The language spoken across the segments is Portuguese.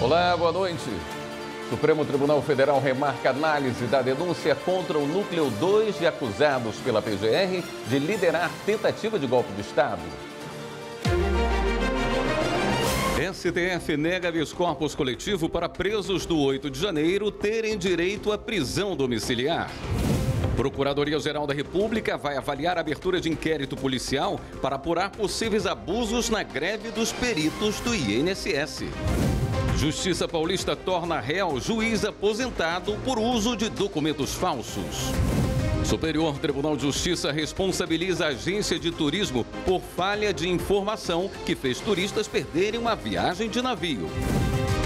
Olá, boa noite. O Supremo Tribunal Federal remarca análise da denúncia contra o Núcleo 2 de acusados pela PGR de liderar tentativa de golpe de Estado. STF nega habeas corpus coletivo para presos do 8 de janeiro terem direito à prisão domiciliar. Procuradoria-Geral da República vai avaliar a abertura de inquérito policial para apurar possíveis abusos na greve dos peritos do INSS. Justiça Paulista torna réu juiz aposentado por uso de documentos falsos. Superior Tribunal de Justiça responsabiliza a agência de turismo por falha de informação que fez turistas perderem uma viagem de navio.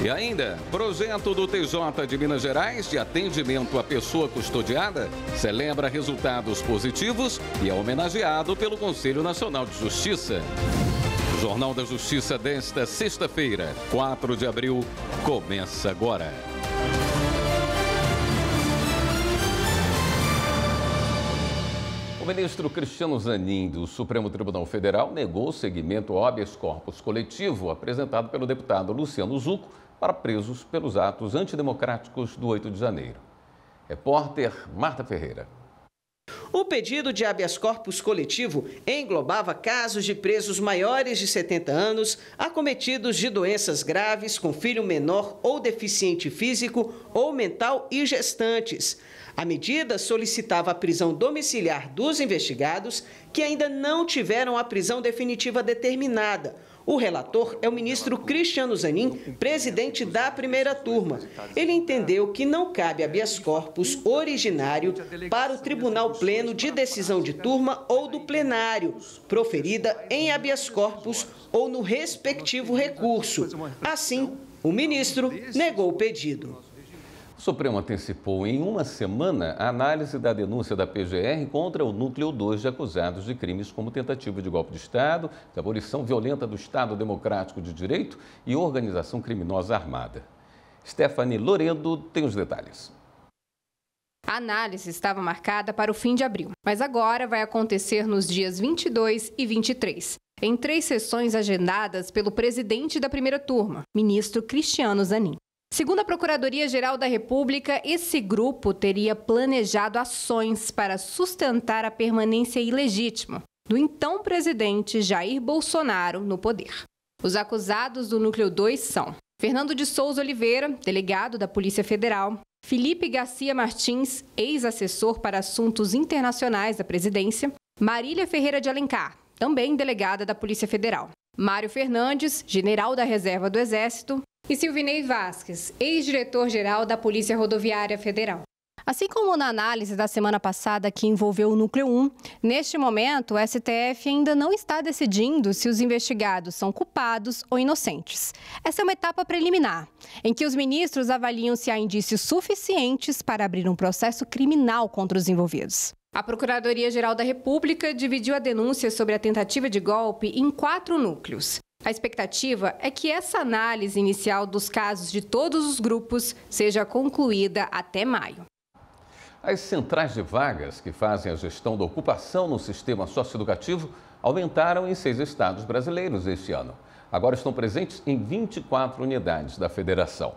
E ainda, projeto do TJ de Minas Gerais de atendimento à pessoa custodiada celebra resultados positivos e é homenageado pelo Conselho Nacional de Justiça. O Jornal da Justiça desta sexta-feira, 4 de abril, começa agora. O ministro Cristiano Zanin, do Supremo Tribunal Federal, negou o seguimento ao habeas corpus coletivo apresentado pelo deputado Luciano Zucco para presos pelos atos antidemocráticos do 8 de janeiro. Repórter Marta Ferreira. O pedido de habeas corpus coletivo englobava casos de presos maiores de 70 anos, acometidos de doenças graves, com filho menor ou deficiente físico ou mental e gestantes. A medida solicitava a prisão domiciliar dos investigados que ainda não tiveram a prisão definitiva determinada. O relator é o ministro Cristiano Zanin, presidente da primeira turma. Ele entendeu que não cabe habeas corpus originário para o Tribunal Pleno de decisão de turma ou do plenário, proferida em habeas corpus ou no respectivo recurso. Assim, o ministro negou o pedido. O Supremo antecipou em uma semana a análise da denúncia da PGR contra o Núcleo 2 de acusados de crimes como tentativa de golpe de Estado, de abolição violenta do Estado Democrático de Direito e organização criminosa armada. Stephanie Loredo tem os detalhes. A análise estava marcada para o fim de abril, mas agora vai acontecer nos dias 22 e 23, em 3 sessões agendadas pelo presidente da primeira turma, ministro Cristiano Zanin. Segundo a Procuradoria-Geral da República, esse grupo teria planejado ações para sustentar a permanência ilegítima do então presidente Jair Bolsonaro no poder. Os acusados do Núcleo 2 são Fernando de Souza Oliveira, delegado da Polícia Federal, Felipe Garcia Martins, ex-assessor para assuntos internacionais da presidência, Marília Ferreira de Alencar, também delegada da Polícia Federal, Mário Fernandes, general da Reserva do Exército, e Silvinei Vasquez, ex-diretor-geral da Polícia Rodoviária Federal. Assim como na análise da semana passada que envolveu o Núcleo 1, neste momento o STF ainda não está decidindo se os investigados são culpados ou inocentes. Essa é uma etapa preliminar, em que os ministros avaliam se há indícios suficientes para abrir um processo criminal contra os envolvidos. A Procuradoria-Geral da República dividiu a denúncia sobre a tentativa de golpe em 4 núcleos. A expectativa é que essa análise inicial dos casos de todos os grupos seja concluída até maio. As centrais de vagas que fazem a gestão da ocupação no sistema socioeducativo aumentaram em 6 estados brasileiros este ano. Agora estão presentes em 24 unidades da federação.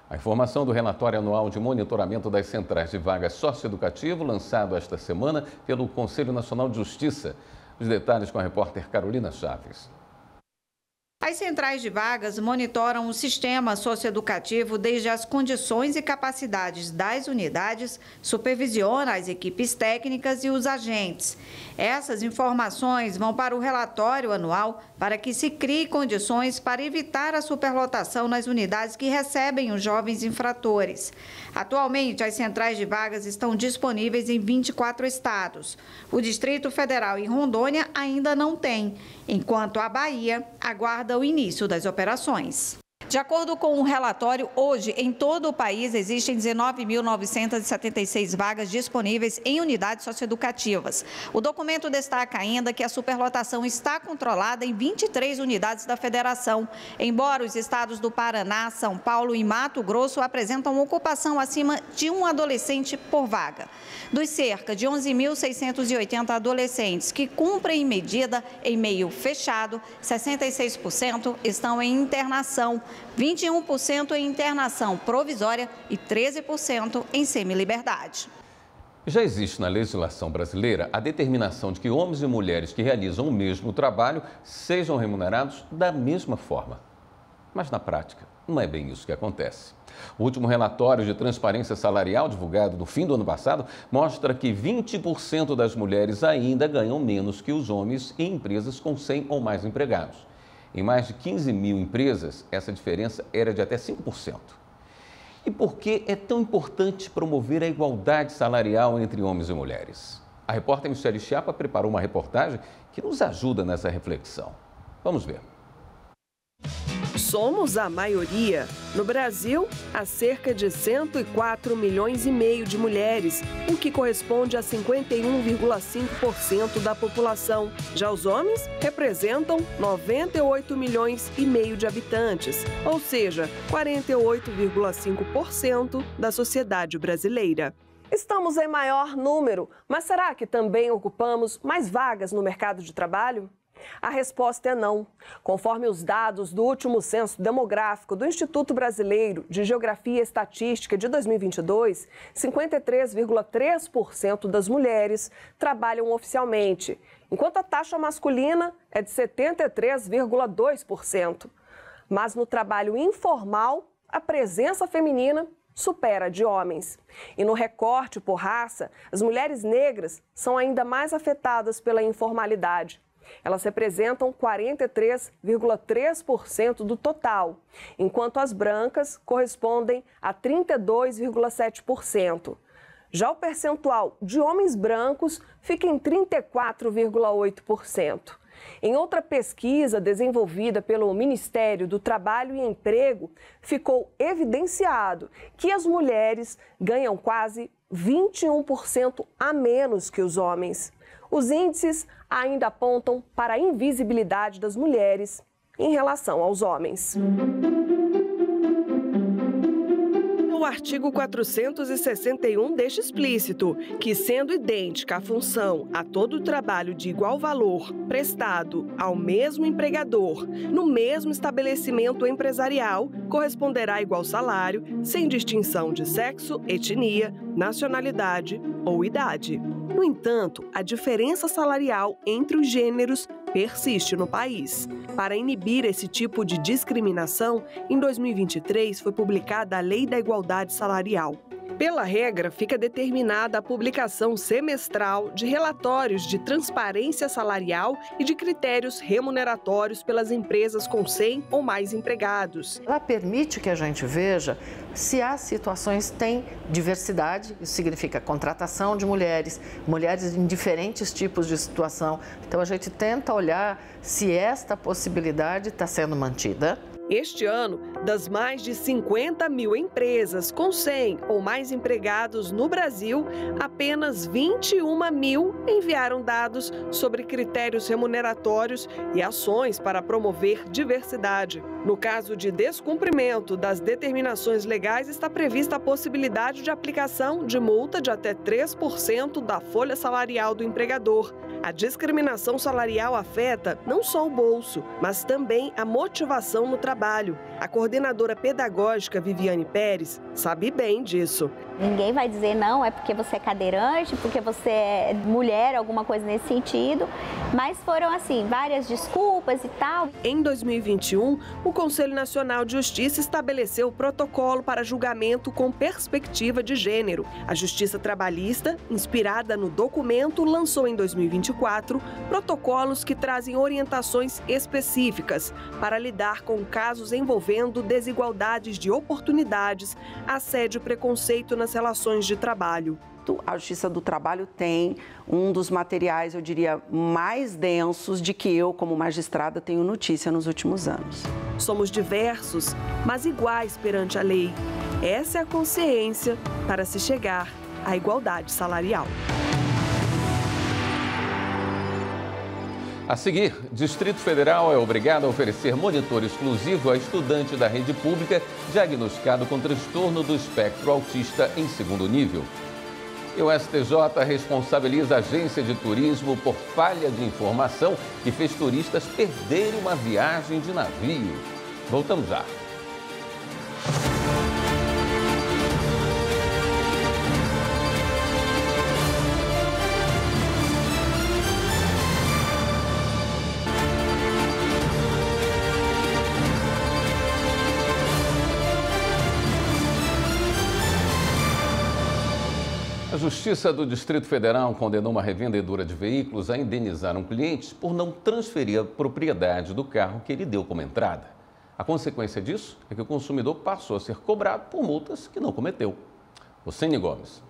A informação do relatório anual de monitoramento das centrais de vagas socioeducativo, lançado esta semana pelo Conselho Nacional de Justiça. Os detalhes com a repórter Carolina Chaves. As centrais de vagas monitoram o sistema socioeducativo desde as condições e capacidades das unidades, supervisionam as equipes técnicas e os agentes. Essas informações vão para o relatório anual para que se crie condições para evitar a superlotação nas unidades que recebem os jovens infratores. Atualmente, as centrais de vagas estão disponíveis em 24 estados. O Distrito Federal e Rondônia ainda não têm, enquanto a Bahia aguarda o início das operações. De acordo com um relatório, hoje, em todo o país, existem 19.976 vagas disponíveis em unidades socioeducativas. O documento destaca ainda que a superlotação está controlada em 23 unidades da federação, embora os estados do Paraná, São Paulo e Mato Grosso apresentam ocupação acima de um adolescente por vaga. Dos cerca de 11.680 adolescentes que cumprem medida em meio fechado, 66% estão em internação. 21% em internação provisória e 13% em semiliberdade. Já existe na legislação brasileira a determinação de que homens e mulheres que realizam o mesmo trabalho sejam remunerados da mesma forma. Mas na prática, não é bem isso que acontece. O último relatório de transparência salarial, divulgado no fim do ano passado, mostra que 20% das mulheres ainda ganham menos que os homens em empresas com 100 ou mais empregados. Em mais de 15 mil empresas, essa diferença era de até 5%. E por que é tão importante promover a igualdade salarial entre homens e mulheres? A repórter Michele Chiapa preparou uma reportagem que nos ajuda nessa reflexão. Vamos ver. Somos a maioria. No Brasil, há cerca de 104 milhões e meio de mulheres, o que corresponde a 51,5% da população. Já os homens representam 98 milhões e meio de habitantes, ou seja, 48,5% da sociedade brasileira. Estamos em maior número, mas será que também ocupamos mais vagas no mercado de trabalho? A resposta é não. Conforme os dados do último censo demográfico do Instituto Brasileiro de Geografia e Estatística de 2022, 53,3% das mulheres trabalham oficialmente, enquanto a taxa masculina é de 73,2%. Mas no trabalho informal, a presença feminina supera a de homens. E no recorte por raça, as mulheres negras são ainda mais afetadas pela informalidade. Elas representam 43,3% do total, enquanto as brancas correspondem a 32,7%. Já o percentual de homens brancos fica em 34,8%. Em outra pesquisa desenvolvida pelo Ministério do Trabalho e Emprego, ficou evidenciado que as mulheres ganham quase 21% a menos que os homens. Os índices ainda apontam para a invisibilidade das mulheres em relação aos homens. O artigo 461 deixa explícito que, sendo idêntica a função a todo trabalho de igual valor prestado ao mesmo empregador no mesmo estabelecimento empresarial, corresponderá igual salário, sem distinção de sexo, etnia, nacionalidade ou idade. No entanto, a diferença salarial entre os gêneros persiste no país. Para inibir esse tipo de discriminação, em 2023 foi publicada a Lei da Igualdade Salarial. Pela regra, fica determinada a publicação semestral de relatórios de transparência salarial e de critérios remuneratórios pelas empresas com 100 ou mais empregados. Ela permite que a gente veja se as situações têm diversidade, isso significa contratação de mulheres, mulheres em diferentes tipos de situação. Então a gente tenta olhar se esta possibilidade está sendo mantida. Este ano, das mais de 50 mil empresas com 100 ou mais empregados no Brasil, apenas 21 mil enviaram dados sobre critérios remuneratórios e ações para promover diversidade. No caso de descumprimento das determinações legais, está prevista a possibilidade de aplicação de multa de até 3% da folha salarial do empregador. A discriminação salarial afeta não só o bolso, mas também a motivação no trabalho. A coordenadora pedagógica Viviane Pérez sabe bem disso. Ninguém vai dizer não, é porque você é cadeirante, porque você é mulher, alguma coisa nesse sentido. Mas foram, assim, várias desculpas e tal. Em 2021, o Conselho Nacional de Justiça estabeleceu o protocolo para julgamento com perspectiva de gênero. A Justiça Trabalhista, inspirada no documento, lançou em 2024 protocolos que trazem orientações específicas para lidar com casos envolvendo desigualdades de oportunidades, assédio e preconceito nas relações de trabalho. A Justiça do Trabalho tem um dos materiais, eu diria, mais densos de que eu, como magistrada, tenho notícia nos últimos anos. Somos diversos, mas iguais perante a lei. Essa é a consciência para se chegar à igualdade salarial. A seguir, Distrito Federal é obrigado a oferecer monitor exclusivo a estudante da rede pública diagnosticado com transtorno do espectro autista em 2º nível. E o STJ responsabiliza a agência de turismo por falha de informação que fez turistas perderem uma viagem de navio. Voltamos já. A Justiça do Distrito Federal condenou uma revendedora de veículos a indenizar um cliente por não transferir a propriedade do carro que ele deu como entrada. A consequência disso é que o consumidor passou a ser cobrado por multas que não cometeu. Ocene Gomes.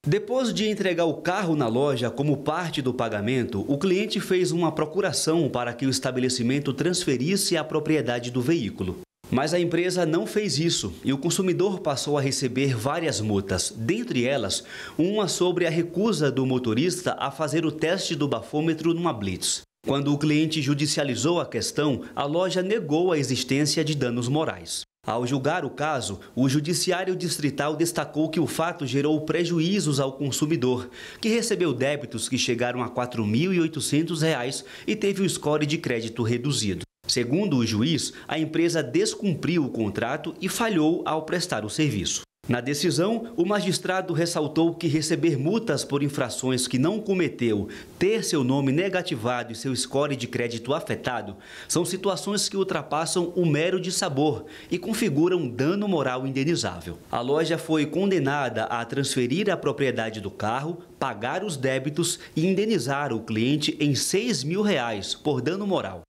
Depois de entregar o carro na loja como parte do pagamento, o cliente fez uma procuração para que o estabelecimento transferisse a propriedade do veículo. Mas a empresa não fez isso e o consumidor passou a receber várias multas, dentre elas, uma sobre a recusa do motorista a fazer o teste do bafômetro numa blitz. Quando o cliente judicializou a questão, a loja negou a existência de danos morais. Ao julgar o caso, o Judiciário Distrital destacou que o fato gerou prejuízos ao consumidor, que recebeu débitos que chegaram a R$ 4.800 e teve o score de crédito reduzido. Segundo o juiz, a empresa descumpriu o contrato e falhou ao prestar o serviço. Na decisão, o magistrado ressaltou que receber multas por infrações que não cometeu, ter seu nome negativado e seu score de crédito afetado, são situações que ultrapassam o mero dissabor e configuram dano moral indenizável. A loja foi condenada a transferir a propriedade do carro, pagar os débitos e indenizar o cliente em R$ 6.000 por dano moral.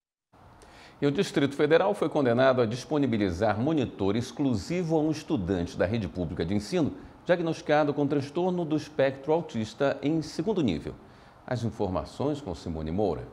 E o Distrito Federal foi condenado a disponibilizar monitor exclusivo a um estudante da rede pública de ensino diagnosticado com transtorno do espectro autista em 2º nível. As informações com Simone Moura.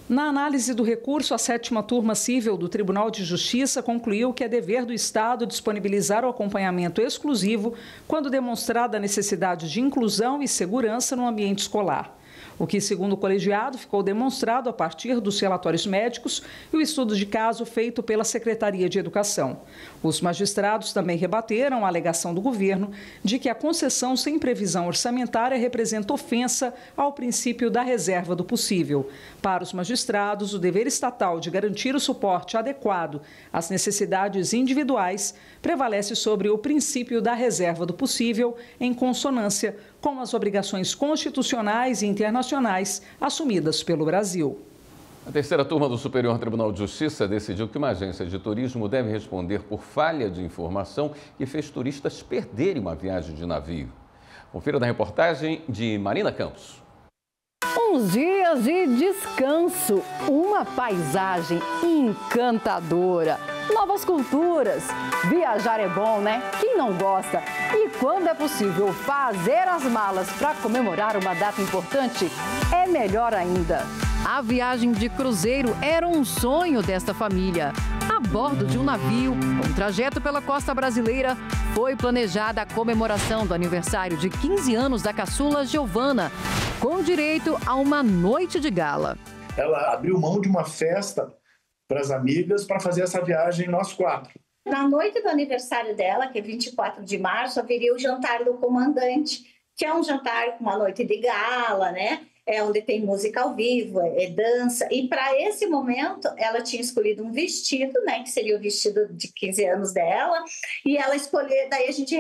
Na análise do recurso, a 7ª Turma Cível do Tribunal de Justiça concluiu que é dever do Estado disponibilizar o acompanhamento exclusivo quando demonstrada a necessidade de inclusão e segurança no ambiente escolar. O que, segundo o colegiado, ficou demonstrado a partir dos relatórios médicos e o estudo de caso feito pela Secretaria de Educação. Os magistrados também rebateram a alegação do governo de que a concessão sem previsão orçamentária representa ofensa ao princípio da reserva do possível. Para os magistrados, o dever estatal de garantir o suporte adequado às necessidades individuais prevalece sobre o princípio da reserva do possível, em consonância com as obrigações constitucionais e internacionais assumidas pelo Brasil. A 3ª Turma do Superior Tribunal de Justiça decidiu que uma agência de turismo deve responder por falha de informação que fez turistas perderem uma viagem de navio. Confira na reportagem de Marina Campos. Uns dias de descanso, uma paisagem encantadora, novas culturas. Viajar é bom, né? Quem não gosta? E quando é possível fazer as malas para comemorar uma data importante, é melhor ainda. A viagem de cruzeiro era um sonho desta família. A bordo de um navio, com trajeto pela costa brasileira, foi planejada a comemoração do aniversário de 15 anos da caçula Giovana, com direito a uma noite de gala. Ela abriu mão de uma festa para as amigas para fazer essa viagem nós 4. Na noite do aniversário dela, que é 24 de março, haveria o jantar do comandante, que é um jantar com uma noite de gala, né? É onde tem música ao vivo, é dança. E para esse momento, ela tinha escolhido um vestido, né? Que seria o vestido de 15 anos dela. E ela escolheu, daí a gente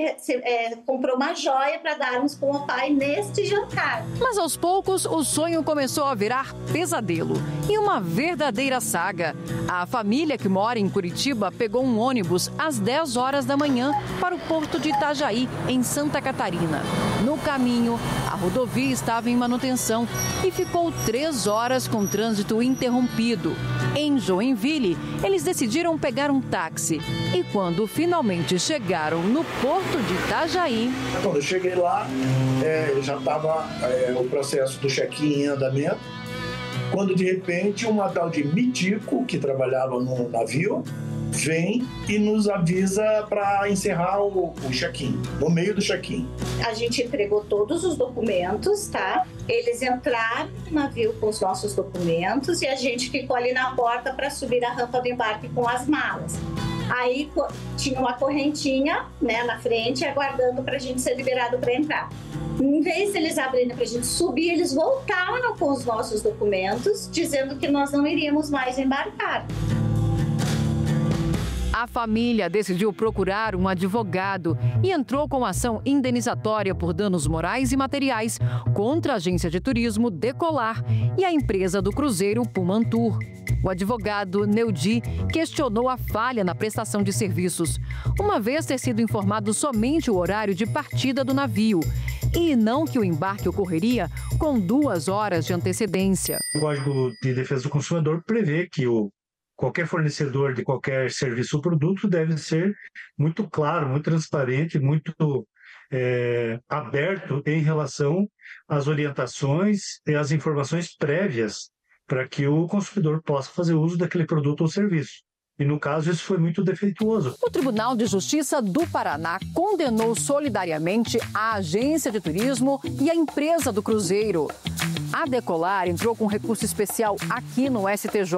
comprou uma joia para darmos para o pai neste jantar. Mas aos poucos, o sonho começou a virar pesadelo e uma verdadeira saga. A família que mora em Curitiba pegou um ônibus às 10 horas da manhã para o porto de Itajaí, em Santa Catarina. No caminho, a rodovia estava em manutenção e ficou 3 horas com trânsito interrompido. Em Joinville, eles decidiram pegar um táxi. E quando finalmente chegaram no porto de Itajaí... Quando eu cheguei lá, já estava o processo do check-in em andamento. Quando, de repente, uma tal de Mitico, que trabalhava no navio, vem e nos avisa para encerrar o check-in, no meio do check-in. A gente entregou todos os documentos, tá? Eles entraram no navio com os nossos documentos e a gente ficou ali na porta para subir a rampa do embarque com as malas. Aí tinha uma correntinha, né, na frente, aguardando para a gente ser liberado para entrar. Em vez de eles abrirem para a gente subir, eles voltaram com os nossos documentos, dizendo que nós não iríamos mais embarcar. A família decidiu procurar um advogado e entrou com ação indenizatória por danos morais e materiais contra a agência de turismo Decolar e a empresa do cruzeiro Pumantur. O advogado Neudi questionou a falha na prestação de serviços, uma vez ter sido informado somente o horário de partida do navio e não que o embarque ocorreria com 2 horas de antecedência. O Código de Defesa do Consumidor prevê que qualquer fornecedor de qualquer serviço ou produto deve ser muito claro, muito transparente, muito aberto em relação às orientações e às informações prévias para que o consumidor possa fazer uso daquele produto ou serviço. E, no caso, isso foi muito defeituoso. O Tribunal de Justiça do Paraná condenou solidariamente a agência de turismo e a empresa do cruzeiro. A Decolar entrou com recurso especial aqui no STJ.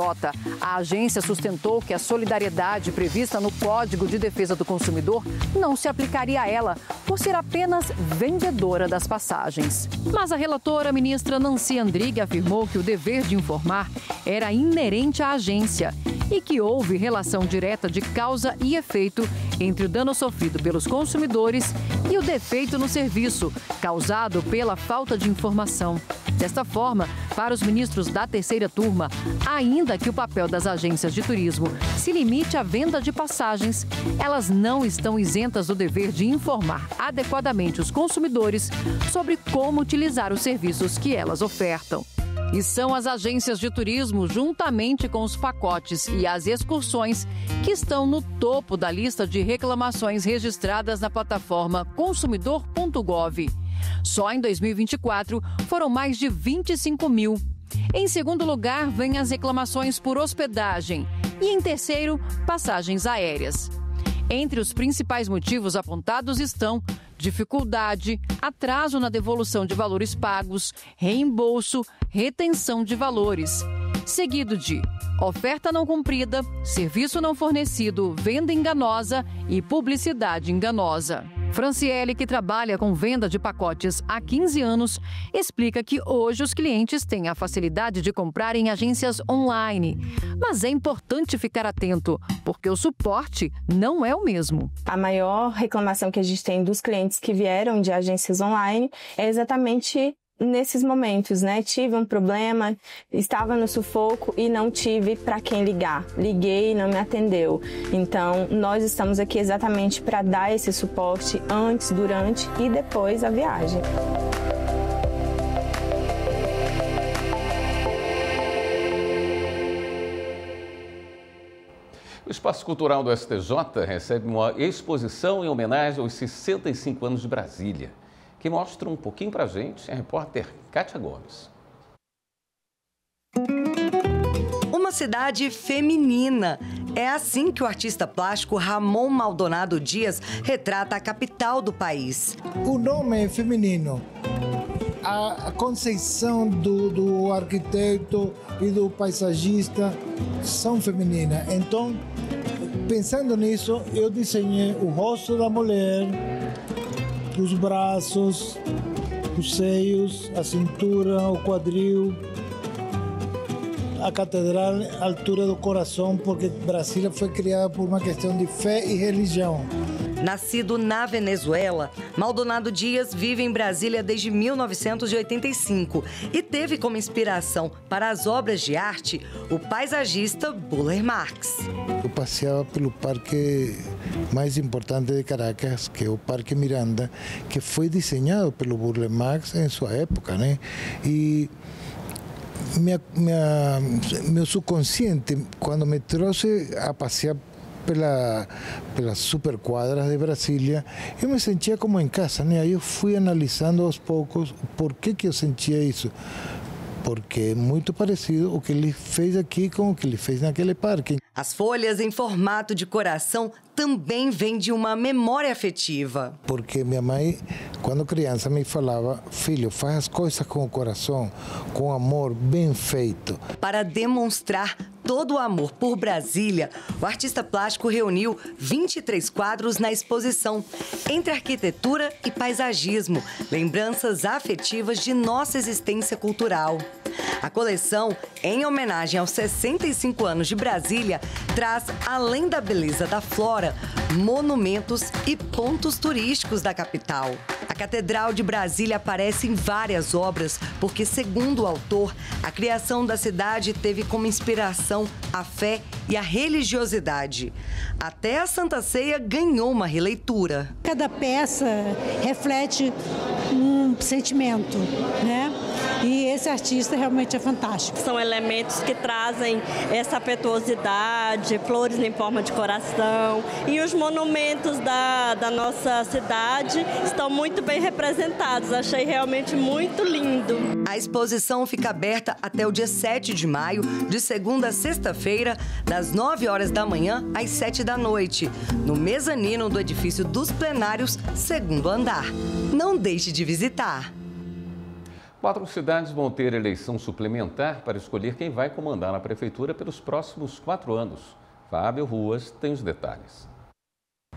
A agência sustentou que a solidariedade prevista no Código de Defesa do Consumidor não se aplicaria a ela, por ser apenas vendedora das passagens. Mas a relatora, ministra Nancy Andrighi, afirmou que o dever de informar era inerente à agência e que houve relação direta de causa e efeito entre o dano sofrido pelos consumidores e o defeito no serviço, causado pela falta de informação. Desta forma, para os ministros da terceira turma, ainda que o papel das agências de turismo se limite à venda de passagens, elas não estão isentas do dever de informar adequadamente os consumidores sobre como utilizar os serviços que elas ofertam. E são as agências de turismo, juntamente com os pacotes e as excursões, que estão no topo da lista de reclamações registradas na plataforma consumidor.gov. Só em 2024 foram mais de 25 mil. Em segundo lugar, vêm as reclamações por hospedagem e, em terceiro, passagens aéreas. Entre os principais motivos apontados estão dificuldade, atraso na devolução de valores pagos, reembolso, retenção de valores. Seguido de oferta não cumprida, serviço não fornecido, venda enganosa e publicidade enganosa. Franciele, que trabalha com venda de pacotes há 15 anos, explica que hoje os clientes têm a facilidade de comprar em agências online. Mas é importante ficar atento, porque o suporte não é o mesmo. A maior reclamação que a gente tem dos clientes que vieram de agências online é exatamente nesses momentos, né? Tive um problema, estava no sufoco e não tive para quem ligar. Liguei e não me atendeu. Então, nós estamos aqui exatamente para dar esse suporte antes, durante e depois da viagem. O Espaço Cultural do STJ recebe uma exposição em homenagem aos 65 anos de Brasília, que mostra um pouquinho pra gente a repórter Kátia Gomes. Uma cidade feminina. É assim que o artista plástico Ramon Maldonado Dias retrata a capital do país. O nome é feminino. A conceição do arquiteto e do paisagista são femininas. Então, pensando nisso, eu desenhei o rosto da mulher, os braços, os seios, a cintura, o quadril, a catedral, a altura do coração, porque Brasília foi criada por uma questão de fé e religião. Nascido na Venezuela, Maldonado Dias vive em Brasília desde 1985 e teve como inspiração para as obras de arte o paisagista Burle Marx. Eu passeava pelo parque mais importante de Caracas, que é o Parque Miranda, que foi desenhado pelo Burle Marx em sua época, né? E meu subconsciente, quando me trouxe a passear pelas superquadras de Brasília, eu me sentia como em casa, né? Aí eu fui analisando aos poucos por que eu sentia isso. Porque é muito parecido o que ele fez aqui com o que ele fez naquele parque. As folhas em formato de coração também vêm de uma memória afetiva. Porque minha mãe, quando criança, me falava: filho, faz as coisas com o coração, com amor, bem feito. Para demonstrar todo o amor por Brasília, o artista plástico reuniu 23 quadros na exposição, entre arquitetura e paisagismo, lembranças afetivas de nossa existência cultural. A coleção, em homenagem aos 65 anos de Brasília, traz, além da beleza da flora, monumentos e pontos turísticos da capital. A Catedral de Brasília aparece em várias obras, porque, segundo o autor, a criação da cidade teve como inspiração a fé e a religiosidade. Até a Santa Ceia ganhou uma releitura. Cada peça reflete um sentimento, né? E esse artista realmente é fantástico. São elementos que trazem essa afetuosidade, flores em forma de coração. E os monumentos da nossa cidade estão muito bem representados. Achei realmente muito lindo. A exposição fica aberta até o dia 7 de maio, de segunda a sexta-feira, das 9 horas da manhã às 7 da noite, no mezanino do edifício dos plenários, segundo andar. Não deixe de visitar. 4 cidades vão ter eleição suplementar para escolher quem vai comandar a prefeitura pelos próximos 4 anos. Fábio Ruas tem os detalhes.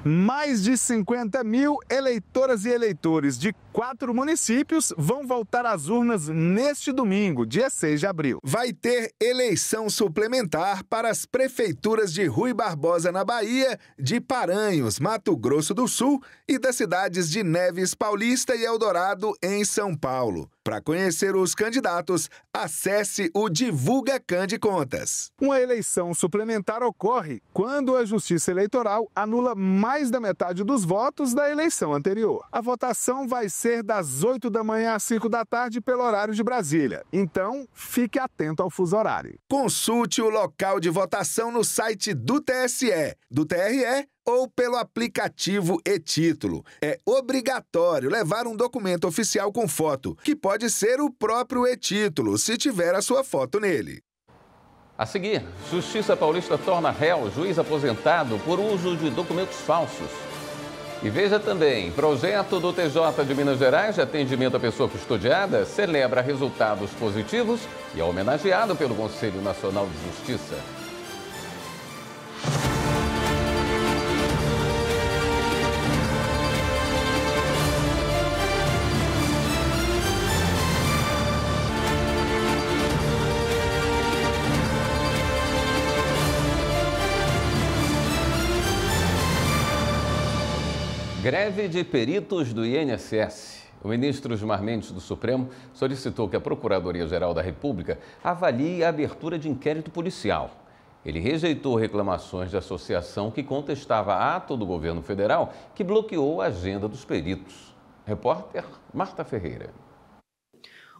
Mais de 50 mil eleitoras e eleitores de 4 municípios vão voltar às urnas neste domingo, dia 6 de abril. Vai ter eleição suplementar para as prefeituras de Rui Barbosa, na Bahia, de Paranhos, Mato Grosso do Sul, e das cidades de Neves Paulista e Eldorado, em São Paulo. Para conhecer os candidatos, acesse o Divulga Cande Contas. Uma eleição suplementar ocorre quando a Justiça Eleitoral anula mais da metade dos votos da eleição anterior. A votação vai ser das 8 da manhã às 5 da tarde pelo horário de Brasília. Então, fique atento ao fuso horário. Consulte o local de votação no site do TSE, do TRE ou pelo aplicativo e-Título. É obrigatório levar um documento oficial com foto, que pode ser o próprio e-Título, se tiver a sua foto nele. A seguir, Justiça Paulista torna réu juiz aposentado por uso de documentos falsos. E veja também, projeto do TJ de Minas Gerais de atendimento à pessoa custodiada celebra resultados positivos e é homenageado pelo Conselho Nacional de Justiça. Greve de peritos do INSS. O ministro Gilmar Mendes, do Supremo, solicitou que a Procuradoria-Geral da República avalie a abertura de inquérito policial. Ele rejeitou reclamações de associação que contestava ato do governo federal que bloqueou a agenda dos peritos. Repórter Marta Ferreira.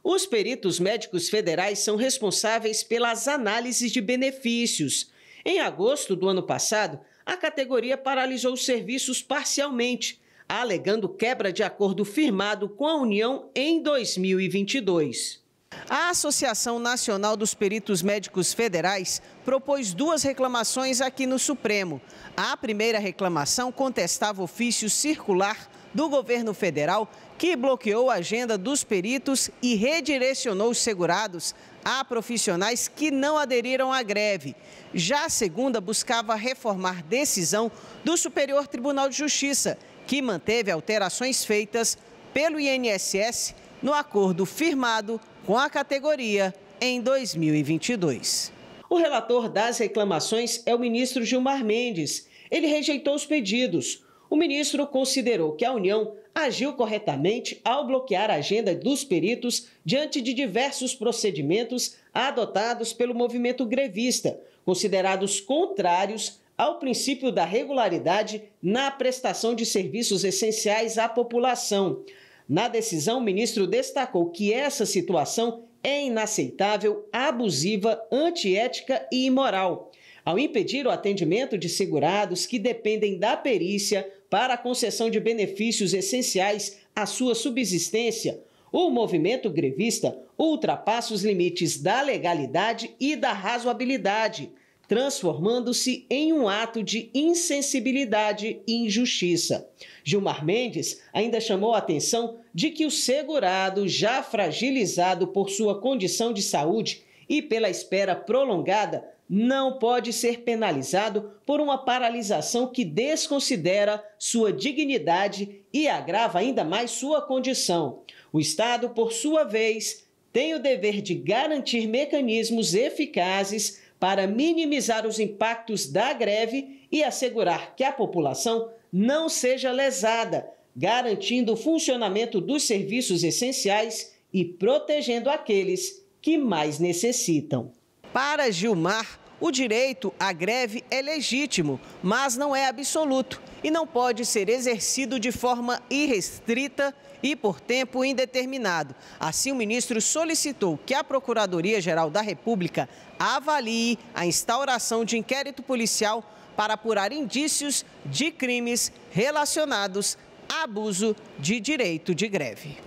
Os peritos médicos federais são responsáveis pelas análises de benefícios. Em agosto do ano passado, a categoria paralisou os serviços parcialmente, alegando quebra de acordo firmado com a União em 2022. A Associação Nacional dos Peritos Médicos Federais propôs 2 reclamações aqui no Supremo. A primeira reclamação contestava ofício circular do governo federal que bloqueou a agenda dos peritos e redirecionou os segurados a profissionais que não aderiram à greve. Já a segunda buscava reformar decisão do Superior Tribunal de Justiça, que manteve alterações feitas pelo INSS no acordo firmado com a categoria em 2022. O relator das reclamações é o ministro Gilmar Mendes. Ele rejeitou os pedidos. O ministro considerou que a União agiu corretamente ao bloquear a agenda dos peritos diante de diversos procedimentos adotados pelo movimento grevista, considerados contrários ao princípio da regularidade na prestação de serviços essenciais à população. Na decisão, o ministro destacou que essa situação é inaceitável, abusiva, antiética e imoral, ao impedir o atendimento de segurados que dependem da perícia para a concessão de benefícios essenciais à sua subsistência. O movimento grevista ultrapassa os limites da legalidade e da razoabilidade, transformando-se em um ato de insensibilidade e injustiça. Gilmar Mendes ainda chamou a atenção de que o segurado, já fragilizado por sua condição de saúde e pela espera prolongada, não pode ser penalizado por uma paralisação que desconsidera sua dignidade e agrava ainda mais sua condição. O Estado, por sua vez, tem o dever de garantir mecanismos eficazes para minimizar os impactos da greve e assegurar que a população não seja lesada, garantindo o funcionamento dos serviços essenciais e protegendo aqueles que mais necessitam. Para Gilmar, o direito à greve é legítimo, mas não é absoluto e não pode ser exercido de forma irrestrita e por tempo indeterminado. Assim, o ministro solicitou que a Procuradoria-Geral da República avalie a instauração de inquérito policial para apurar indícios de crimes relacionados a abuso de direito de greve.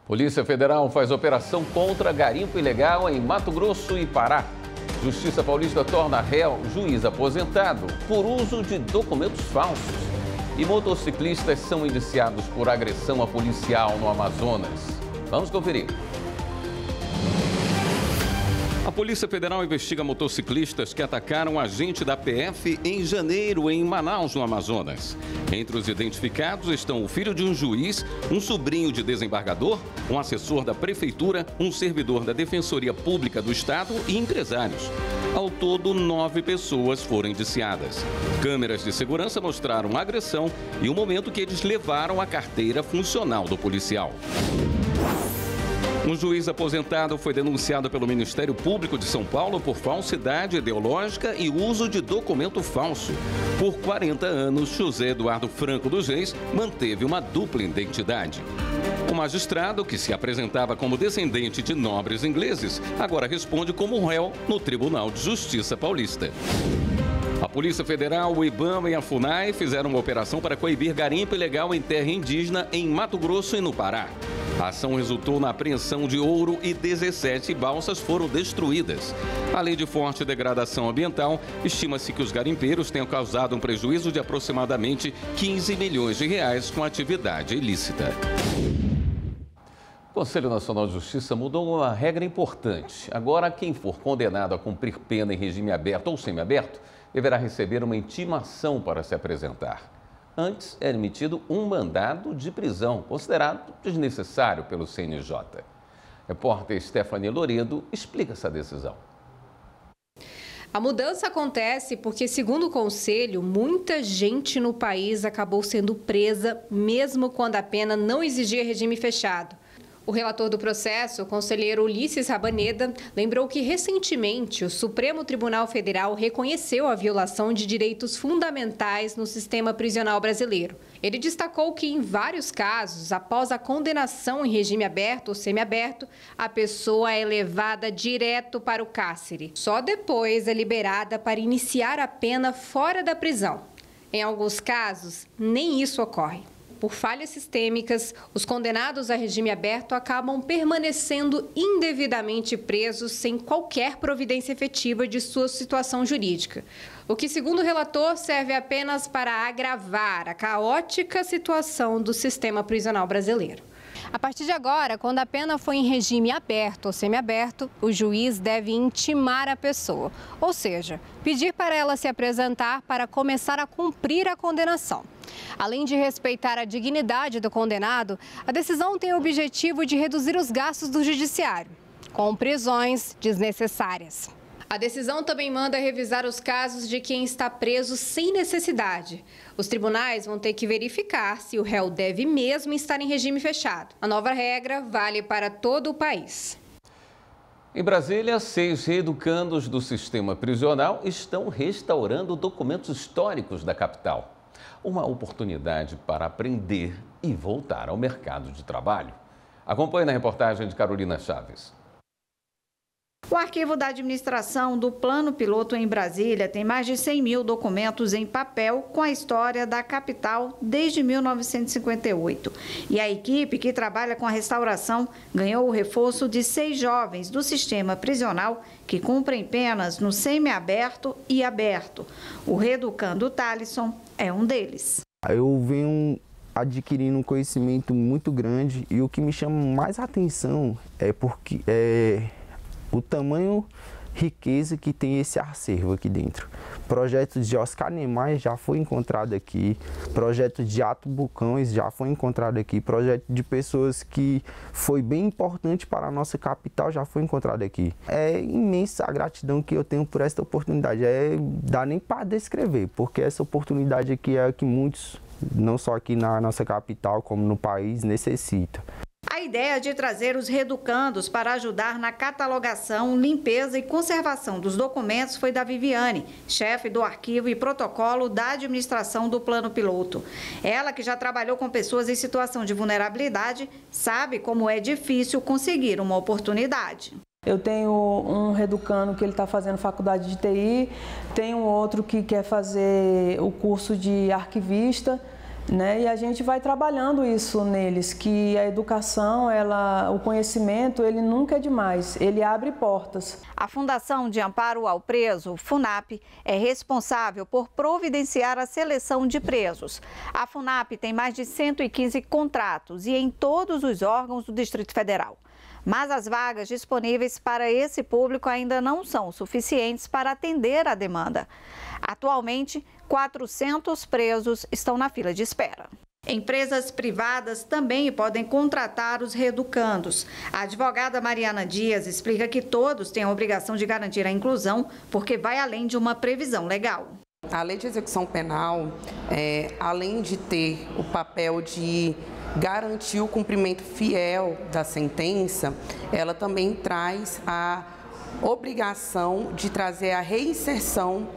Polícia Federal faz operação contra garimpo ilegal em Mato Grosso e Pará. Justiça Paulista torna réu juiz aposentado por uso de documentos falsos. E motociclistas são indiciados por agressão a policial no Amazonas. Vamos conferir. A Polícia Federal investiga motociclistas que atacaram um agente da PF em janeiro, em Manaus, no Amazonas. Entre os identificados estão o filho de um juiz, um sobrinho de desembargador, um assessor da Prefeitura, um servidor da Defensoria Pública do Estado e empresários. Ao todo, 9 pessoas foram indiciadas. Câmeras de segurança mostraram a agressão e o momento que eles levaram a carteira funcional do policial. Um juiz aposentado foi denunciado pelo Ministério Público de São Paulo por falsidade ideológica e uso de documento falso. Por 40 anos, José Eduardo Franco dos Reis manteve uma dupla identidade. O magistrado, que se apresentava como descendente de nobres ingleses, agora responde como réu no Tribunal de Justiça Paulista. A Polícia Federal, o IBAMA e a FUNAI fizeram uma operação para coibir garimpo ilegal em terra indígena em Mato Grosso e no Pará. A ação resultou na apreensão de ouro e 17 balsas foram destruídas. Além de forte degradação ambiental, estima-se que os garimpeiros tenham causado um prejuízo de aproximadamente 15 milhões de reais com atividade ilícita. O Conselho Nacional de Justiça mudou uma regra importante. Agora, quem for condenado a cumprir pena em regime aberto ou semiaberto deverá receber uma intimação para se apresentar. Antes, era emitido um mandado de prisão, considerado desnecessário pelo CNJ. Repórter Stephanie Loredo explica essa decisão. A mudança acontece porque, segundo o Conselho, muita gente no país acabou sendo presa, mesmo quando a pena não exigia regime fechado. O relator do processo, o conselheiro Ulisses Rabaneda, lembrou que recentemente o Supremo Tribunal Federal reconheceu a violação de direitos fundamentais no sistema prisional brasileiro. Ele destacou que, em vários casos, após a condenação em regime aberto ou semiaberto, a pessoa é levada direto para o cárcere. Só depois é liberada para iniciar a pena fora da prisão. Em alguns casos, nem isso ocorre. Por falhas sistêmicas, os condenados a regime aberto acabam permanecendo indevidamente presos sem qualquer providência efetiva de sua situação jurídica. O que, segundo o relator, serve apenas para agravar a caótica situação do sistema prisional brasileiro. A partir de agora, quando a pena for em regime aberto ou semiaberto, o juiz deve intimar a pessoa, ou seja, pedir para ela se apresentar para começar a cumprir a condenação. Além de respeitar a dignidade do condenado, a decisão tem o objetivo de reduzir os gastos do judiciário, com prisões desnecessárias. A decisão também manda revisar os casos de quem está preso sem necessidade. Os tribunais vão ter que verificar se o réu deve mesmo estar em regime fechado. A nova regra vale para todo o país. Em Brasília, 6 reeducandos do sistema prisional estão restaurando documentos históricos da capital. Uma oportunidade para aprender e voltar ao mercado de trabalho. Acompanhe na reportagem de Carolina Chaves. O arquivo da administração do Plano Piloto em Brasília tem mais de 100 mil documentos em papel com a história da capital desde 1958. E a equipe que trabalha com a restauração ganhou o reforço de 6 jovens do sistema prisional que cumprem penas no semiaberto e aberto. O reeducando Thalisson é um deles. Eu venho adquirindo um conhecimento muito grande e o que me chama mais atenção é porque o tamanho riqueza que tem esse acervo aqui dentro. Projetos de Oscar Niemeyer já foi encontrado aqui, projetos de Ato Bucões já foi encontrado aqui, projeto de pessoas que foi bem importante para a nossa capital já foi encontrado aqui. É imensa a gratidão que eu tenho por esta oportunidade, dá nem para descrever, porque essa oportunidade aqui é a que muitos, não só aqui na nossa capital, como no país, necessitam. A ideia de trazer os reeducandos para ajudar na catalogação, limpeza e conservação dos documentos foi da Viviane, chefe do arquivo e protocolo da administração do Plano Piloto. Ela, que já trabalhou com pessoas em situação de vulnerabilidade, sabe como é difícil conseguir uma oportunidade. Eu tenho um reeducando que ele está fazendo faculdade de TI, tenho outro que quer fazer o curso de arquivista, né? E a gente vai trabalhando isso neles, que a educação, o conhecimento, ele nunca é demais, ele abre portas. A Fundação de Amparo ao Preso, FUNAP, é responsável por providenciar a seleção de presos. A FUNAP tem mais de 115 contratos e em todos os órgãos do Distrito Federal. Mas as vagas disponíveis para esse público ainda não são suficientes para atender a demanda. Atualmente, 400 presos estão na fila de espera. Empresas privadas também podem contratar os reeducandos. A advogada Mariana Dias explica que todos têm a obrigação de garantir a inclusão, porque vai além de uma previsão legal. A Lei de Execução Penal, além de ter o papel de garantir o cumprimento fiel da sentença, ela também traz a obrigação de trazer a reinserção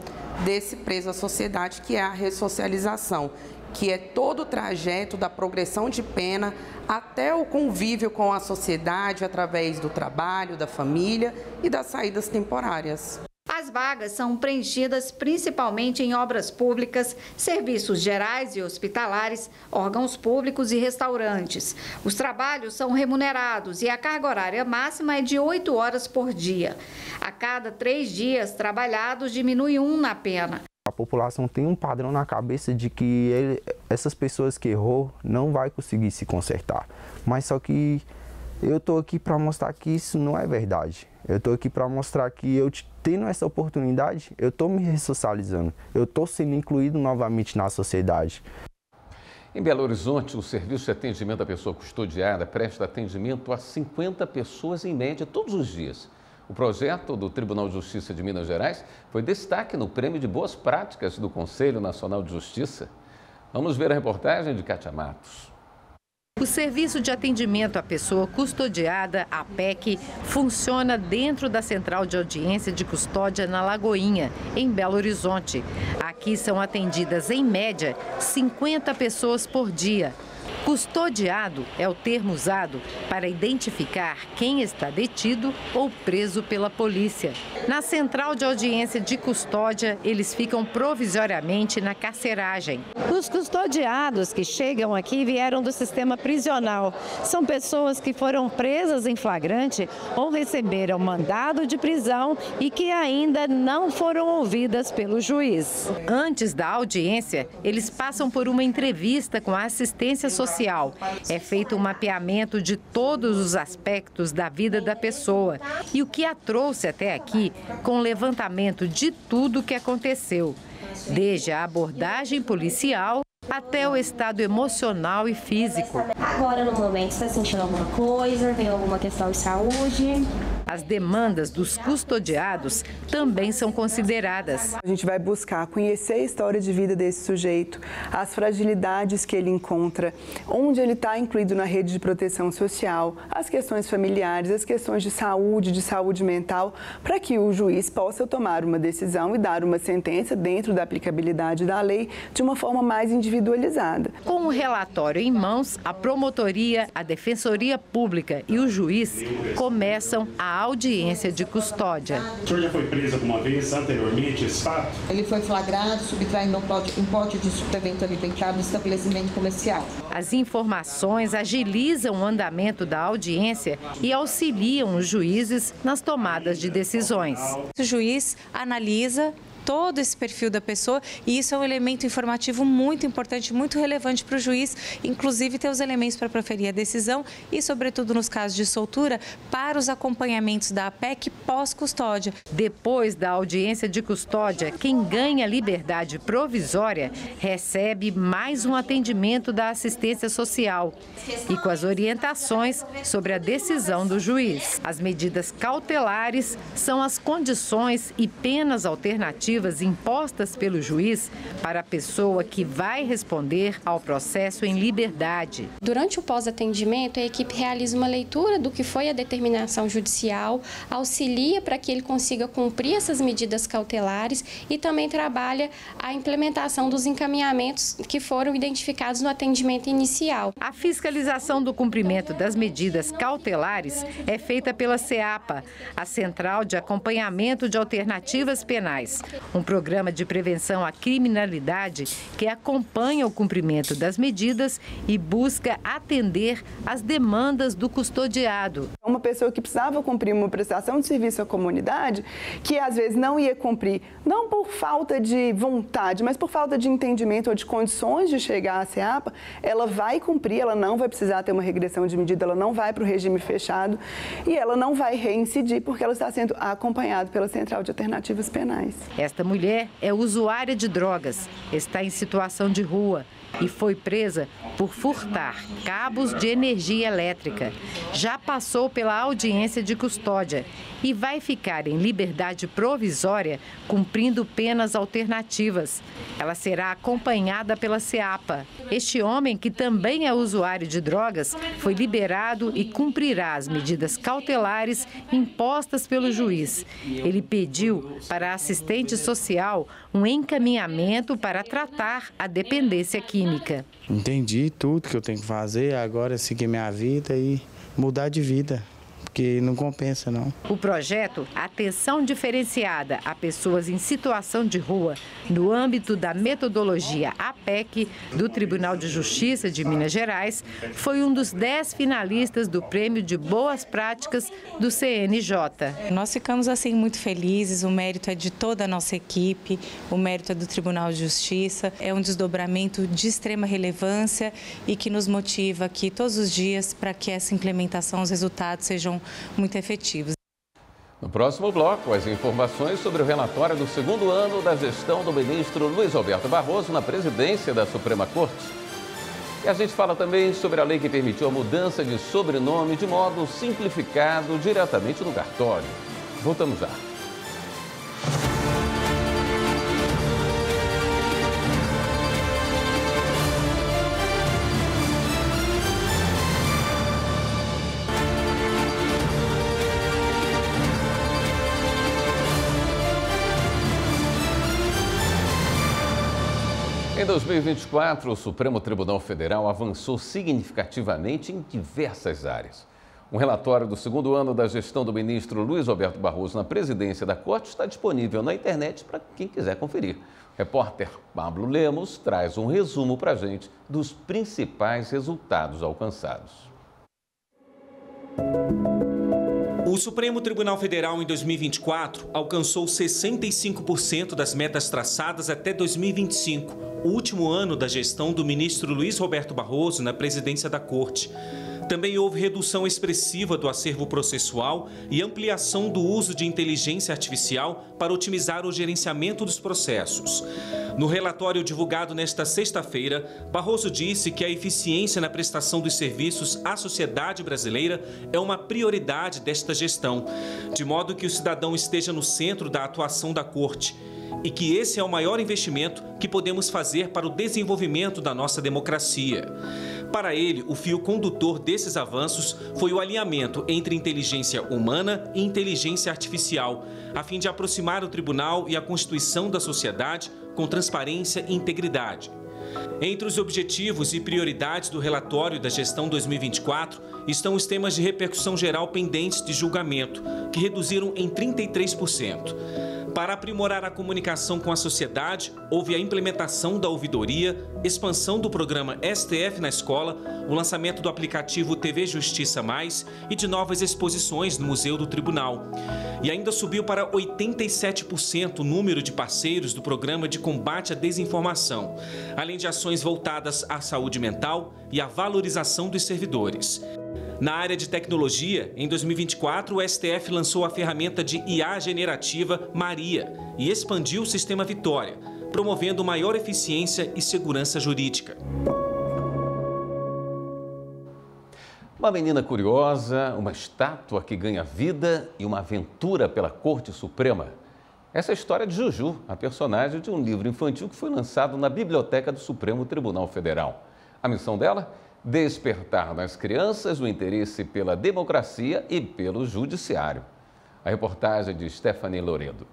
desse preso à sociedade, que é a ressocialização, que é todo o trajeto da progressão de pena até o convívio com a sociedade através do trabalho, da família e das saídas temporárias. As vagas são preenchidas principalmente em obras públicas, serviços gerais e hospitalares, órgãos públicos e restaurantes. Os trabalhos são remunerados e a carga horária máxima é de 8 horas por dia. A cada 3 dias trabalhados, diminui 1 na pena. A população tem um padrão na cabeça de que essas pessoas que errou não vai conseguir se consertar. Mas só que eu estou aqui para mostrar que isso não é verdade. Eu estou aqui para mostrar que eu tendo essa oportunidade, eu estou me ressocializando. Eu estou sendo incluído novamente na sociedade. Em Belo Horizonte, o Serviço de Atendimento à Pessoa Custodiada presta atendimento a 50 pessoas em média todos os dias. O projeto do Tribunal de Justiça de Minas Gerais foi destaque no Prêmio de Boas Práticas do Conselho Nacional de Justiça. Vamos ver a reportagem de Kátia Matos. O Serviço de Atendimento à Pessoa Custodiada, a PEC, funciona dentro da Central de Audiência de Custódia na Lagoinha, em Belo Horizonte. Aqui são atendidas, em média, 50 pessoas por dia. Custodiado é o termo usado para identificar quem está detido ou preso pela polícia. Na Central de Audiência de Custódia, eles ficam provisoriamente na carceragem. Os custodiados que chegam aqui vieram do sistema prisional. São pessoas que foram presas em flagrante ou receberam mandado de prisão e que ainda não foram ouvidas pelo juiz. Antes da audiência, eles passam por uma entrevista com a assistência social. É feito um mapeamento de todos os aspectos da vida da pessoa e o que a trouxe até aqui, com levantamento de tudo o que aconteceu, desde a abordagem policial até o estado emocional e físico. Agora, no momento, está sentindo alguma coisa? Tem alguma questão de saúde? As demandas dos custodiados também são consideradas. A gente vai buscar conhecer a história de vida desse sujeito, as fragilidades que ele encontra, onde ele está incluído na rede de proteção social, as questões familiares, as questões de saúde mental, para que o juiz possa tomar uma decisão e dar uma sentença dentro da aplicabilidade da lei de uma forma mais individualizada. Com o relatório em mãos, a promotoria, a defensoria pública e o juiz começam a audiência de custódia. O senhor já foi preso alguma vez anteriormente, esse fato? Ele foi flagrado subtraindo um pote de suplemento alimentar no estabelecimento comercial. As informações agilizam o andamento da audiência e auxiliam os juízes nas tomadas de decisões. O juiz analisa todo esse perfil da pessoa, e isso é um elemento informativo muito importante, muito relevante para o juiz, inclusive ter os elementos para proferir a decisão e, sobretudo nos casos de soltura, para os acompanhamentos da APEC pós-custódia. Depois da audiência de custódia, quem ganha liberdade provisória recebe mais um atendimento da assistência social e com as orientações sobre a decisão do juiz. As medidas cautelares são as condições e penas alternativas impostas pelo juiz para a pessoa que vai responder ao processo em liberdade. Durante o pós-atendimento, a equipe realiza uma leitura do que foi a determinação judicial, auxilia para que ele consiga cumprir essas medidas cautelares e também trabalha a implementação dos encaminhamentos que foram identificados no atendimento inicial. A fiscalização do cumprimento das medidas cautelares é feita pela CEAPA, a Central de Acompanhamento de Alternativas Penais, um programa de prevenção à criminalidade que acompanha o cumprimento das medidas e busca atender às demandas do custodiado. Uma pessoa que precisava cumprir uma prestação de serviço à comunidade, que às vezes não ia cumprir, não por falta de vontade, mas por falta de entendimento ou de condições de chegar à CEAPA, ela vai cumprir, ela não vai precisar ter uma regressão de medida, ela não vai para o regime fechado e ela não vai reincidir porque ela está sendo acompanhada pela Central de Alternativas Penais. Esta mulher é usuária de drogas, está em situação de rua e foi presa por furtar cabos de energia elétrica. Já passou pela audiência de custódia e vai ficar em liberdade provisória cumprindo penas alternativas. Ela será acompanhada pela CEAPA. Este homem, que também é usuário de drogas, foi liberado e cumprirá as medidas cautelares impostas pelo juiz. Ele pediu para a assistente social um encaminhamento para tratar a dependência química. Entendi tudo que eu tenho que fazer, agora é seguir minha vida e mudar de vida, porque não compensa, não. O projeto Atenção Diferenciada a Pessoas em Situação de Rua, no âmbito da metodologia APEC do Tribunal de Justiça de Minas Gerais, foi um dos 10 finalistas do Prêmio de Boas Práticas do CNJ. Nós ficamos assim muito felizes, o mérito é de toda a nossa equipe, o mérito é do Tribunal de Justiça, é um desdobramento de extrema relevância e que nos motiva aqui todos os dias para que essa implementação, os resultados sejam muito efetivos. No próximo bloco, as informações sobre o relatório do segundo ano da gestão do ministro Luiz Roberto Barroso na presidência da Suprema Corte. E a gente fala também sobre a lei que permitiu a mudança de sobrenome de modo simplificado diretamente no cartório. Voltamos já. Em 2024, o Supremo Tribunal Federal avançou significativamente em diversas áreas. Um relatório do segundo ano da gestão do ministro Luiz Roberto Barroso na presidência da Corte está disponível na internet para quem quiser conferir. O repórter Pablo Lemos traz um resumo para a gente dos principais resultados alcançados. O Supremo Tribunal Federal, em 2024, alcançou 65% das metas traçadas até 2025, o último ano da gestão do ministro Luiz Roberto Barroso na presidência da Corte. Também houve redução expressiva do acervo processual e ampliação do uso de inteligência artificial para otimizar o gerenciamento dos processos. No relatório divulgado nesta sexta-feira, Barroso disse que a eficiência na prestação dos serviços à sociedade brasileira é uma prioridade desta gestão, de modo que o cidadão esteja no centro da atuação da Corte e que esse é o maior investimento que podemos fazer para o desenvolvimento da nossa democracia. Para ele, o fio condutor desses avanços foi o alinhamento entre inteligência humana e inteligência artificial, a fim de aproximar o tribunal e a Constituição da sociedade com transparência e integridade. Entre os objetivos e prioridades do relatório da gestão 2024 estão os temas de repercussão geral pendentes de julgamento, que reduziram em 33%. Para aprimorar a comunicação com a sociedade, houve a implementação da ouvidoria, expansão do programa STF na escola, o lançamento do aplicativo TV Justiça Mais e de novas exposições no Museu do Tribunal. E ainda subiu para 87% o número de parceiros do programa de combate à desinformação, além de ações voltadas à saúde mental e à valorização dos servidores. Na área de tecnologia, em 2024, o STF lançou a ferramenta de IA generativa Maria e expandiu o sistema Vitória, promovendo maior eficiência e segurança jurídica. Uma menina curiosa, uma estátua que ganha vida e uma aventura pela Corte Suprema. Essa é a história de Juju, a personagem de um livro infantil que foi lançado na Biblioteca do Supremo Tribunal Federal. A missão dela? Despertar nas crianças o interesse pela democracia e pelo judiciário. A reportagem de Stephanie Loredo.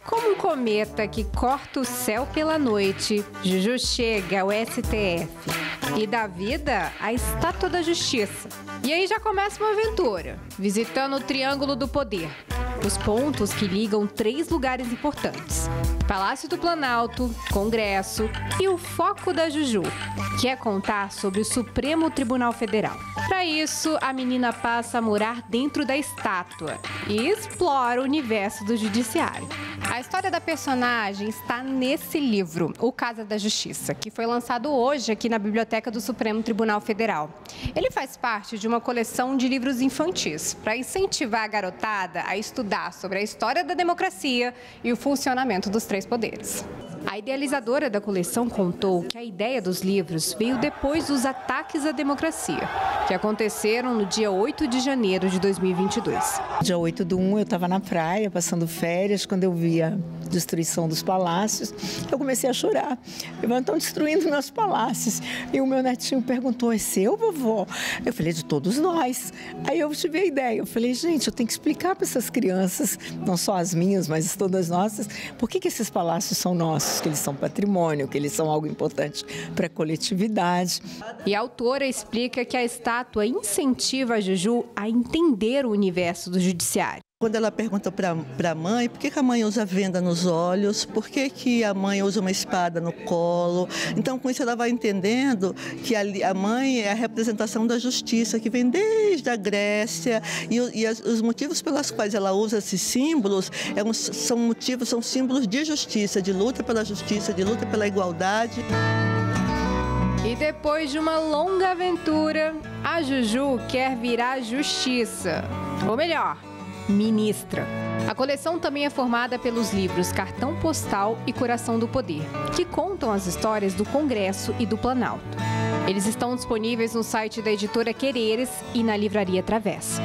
Como um cometa que corta o céu pela noite, Juju chega ao STF e dá vida à Estátua da Justiça. E aí já começa uma aventura, visitando o Triângulo do Poder. Os pontos que ligam 3 lugares importantes: Palácio do Planalto, Congresso e o foco da Juju, que é contar sobre o Supremo Tribunal Federal. Para isso, a menina passa a morar dentro da estátua e explora o universo do judiciário. A história da personagem está nesse livro, O Casa da Justiça, que foi lançado hoje aqui na Biblioteca do Supremo Tribunal Federal. Ele faz parte de uma coleção de livros infantis para incentivar a garotada a estudar sobre a história da democracia e o funcionamento dos 3 poderes. A idealizadora da coleção contou que a ideia dos livros veio depois dos ataques à democracia, que aconteceram no dia 8 de janeiro de 2022. Dia 8/1 eu estava na praia, passando férias, quando eu vi a destruição dos palácios, eu comecei a chorar. Estão destruindo meus palácios. E o meu netinho perguntou: é seu, vovó? Eu falei: de todos nós. Aí eu tive a ideia, eu falei: gente, eu tenho que explicar para essas crianças, não só as minhas, mas todas nossas, por que esses palácios são nossos, que eles são patrimônio, que eles são algo importante para a coletividade. E a autora explica que a estátua incentiva a Juju a entender o universo do judiciário. Quando ela pergunta para a mãe por que a mãe usa venda nos olhos, por que a mãe usa uma espada no colo. Então, com isso, ela vai entendendo que a mãe é a representação da justiça, que vem desde a Grécia. E os motivos pelos quais ela usa esses símbolos são símbolos de justiça, de luta pela justiça, de luta pela igualdade. E depois de uma longa aventura, a Juju quer virar justiça. Ou melhor, ministra. A coleção também é formada pelos livros Cartão Postal e Coração do Poder, que contam as histórias do Congresso e do Planalto. Eles estão disponíveis no site da editora Quereres e na livraria Travessa.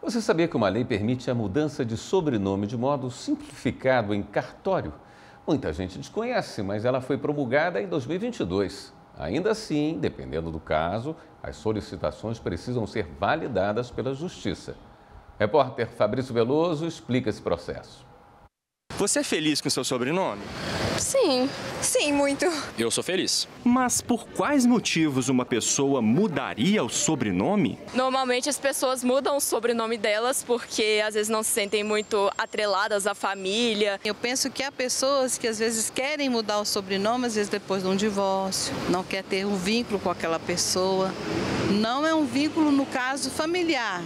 Você sabia que uma lei permite a mudança de sobrenome de modo simplificado em cartório? Muita gente desconhece, mas ela foi promulgada em 2022. Ainda assim, dependendo do caso, as solicitações precisam ser validadas pela Justiça. Repórter Fabrício Veloso explica esse processo. Você é feliz com seu sobrenome? Sim, muito. Eu sou feliz. Mas por quais motivos uma pessoa mudaria o sobrenome? Normalmente as pessoas mudam o sobrenome delas porque às vezes não se sentem muito atreladas à família. Eu penso que há pessoas que às vezes querem mudar o sobrenome, às vezes depois de um divórcio, não quer ter um vínculo com aquela pessoa. Não é um vínculo, no caso, familiar.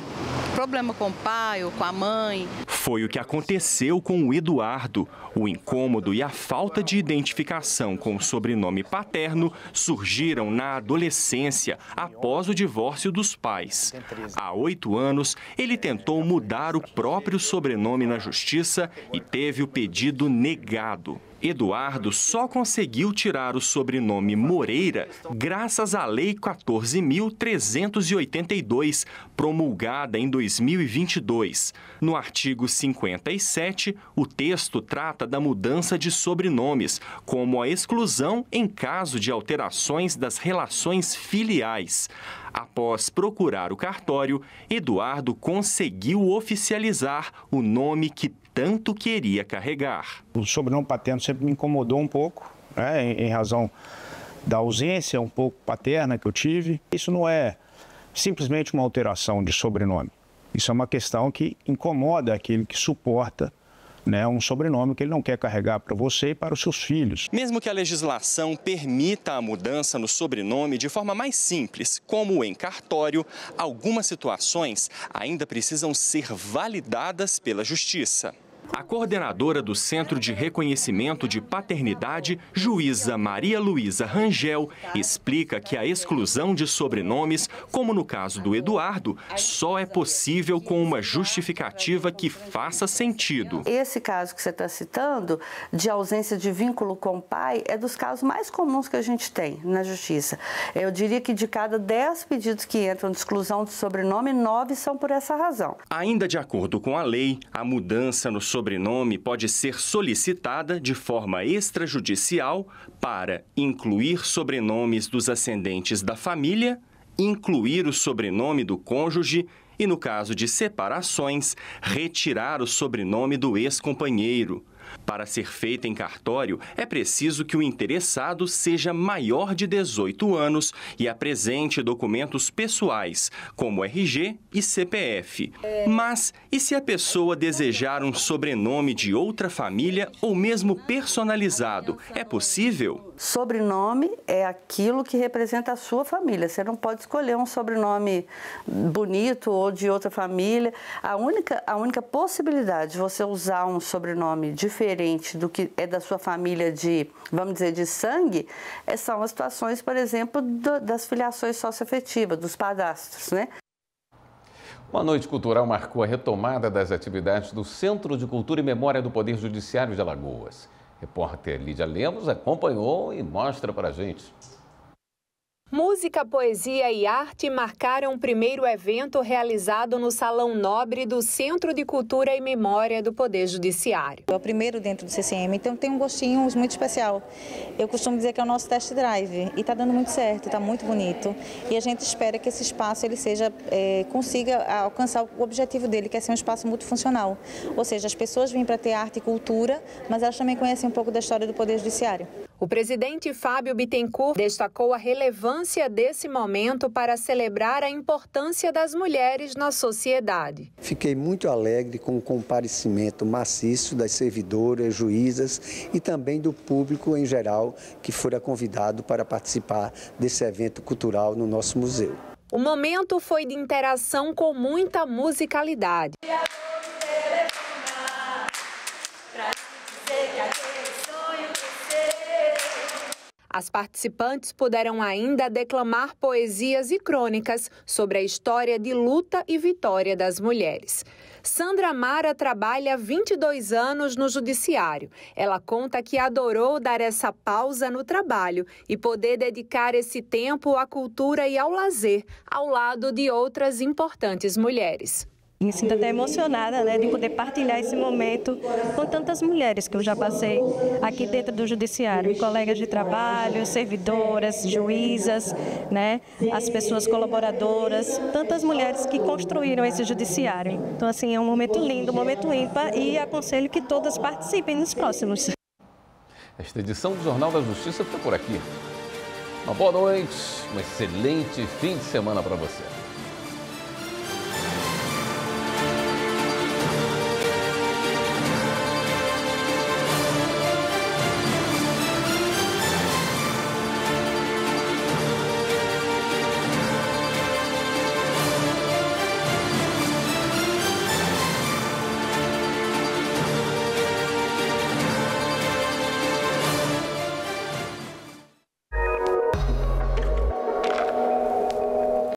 Problema com o pai ou com a mãe. Foi o que aconteceu com o Eduardo. O incômodo e a falta de identificação com o sobrenome paterno surgiram na adolescência, após o divórcio dos pais. Há 8 anos, ele tentou mudar o próprio sobrenome na justiça e teve o pedido negado. Eduardo só conseguiu tirar o sobrenome Moreira graças à Lei 14.382, promulgada em 2022. No artigo 57, o texto trata da mudança de sobrenomes, como a exclusão em caso de alterações das relações filiais. Após procurar o cartório, Eduardo conseguiu oficializar o nome que tanto queria carregar. O sobrenome paterno sempre me incomodou um pouco, em razão da ausência um pouco paterna que eu tive. Isso não é simplesmente uma alteração de sobrenome. Isso é uma questão que incomoda aquele que suporta, né, um sobrenome que ele não quer carregar para você e para os seus filhos. Mesmo que a legislação permita a mudança no sobrenome de forma mais simples, como em cartório, algumas situações ainda precisam ser validadas pela Justiça. A coordenadora do Centro de Reconhecimento de Paternidade, juíza Maria Luísa Rangel, explica que a exclusão de sobrenomes, como no caso do Eduardo, só é possível com uma justificativa que faça sentido. Esse caso que você está citando, de ausência de vínculo com o pai, é dos casos mais comuns que a gente tem na Justiça. Eu diria que de cada 10 pedidos que entram de exclusão de sobrenome, 9 são por essa razão. Ainda de acordo com a lei, a mudança no sobrenome pode ser solicitada de forma extrajudicial para incluir sobrenomes dos ascendentes da família, incluir o sobrenome do cônjuge e, no caso de separações, retirar o sobrenome do ex-companheiro. Para ser feita em cartório, é preciso que o interessado seja maior de 18 anos e apresente documentos pessoais, como RG e CPF. Mas e se a pessoa desejar um sobrenome de outra família ou mesmo personalizado? É possível? Sobrenome é aquilo que representa a sua família. Você não pode escolher um sobrenome bonito ou de outra família. A única possibilidade de você usar um sobrenome diferente do que é da sua família de, vamos dizer, de sangue, são as situações, por exemplo, das filiações socioafetivas, dos padastros, né? Uma noite cultural marcou a retomada das atividades do Centro de Cultura e Memória do Poder Judiciário de Alagoas. Repórter Lídia Lemos acompanhou e mostra para a gente. Música, poesia e arte marcaram o primeiro evento realizado no Salão Nobre do Centro de Cultura e Memória do Poder Judiciário. É o primeiro dentro do CCM, então tem um gostinho muito especial. Eu costumo dizer que é o nosso test drive e está dando muito certo, está muito bonito. E a gente espera que esse espaço ele consiga alcançar o objetivo dele, que é ser um espaço multifuncional. Ou seja, as pessoas vêm para ter arte e cultura, mas elas também conhecem um pouco da história do Poder Judiciário. O presidente Fábio Bittencourt destacou a relevância desse momento para celebrar a importância das mulheres na sociedade. Fiquei muito alegre com o comparecimento maciço das servidoras, juízas e também do público em geral que fora convidado para participar desse evento cultural no nosso museu. O momento foi de interação com muita musicalidade. As participantes puderam ainda declamar poesias e crônicas sobre a história de luta e vitória das mulheres. Sandra Mara trabalha há 22 anos no Judiciário. Ela conta que adorou dar essa pausa no trabalho e poder dedicar esse tempo à cultura e ao lazer, ao lado de outras importantes mulheres. Me sinto até emocionada, de poder partilhar esse momento com tantas mulheres que eu já passei aqui dentro do Judiciário, colegas de trabalho, servidoras, juízas, as pessoas colaboradoras, tantas mulheres que construíram esse Judiciário. Então, assim, é um momento lindo, um momento ímpar e aconselho que todas participem nos próximos. Esta edição do Jornal da Justiça fica por aqui. Uma boa noite, um excelente fim de semana para você.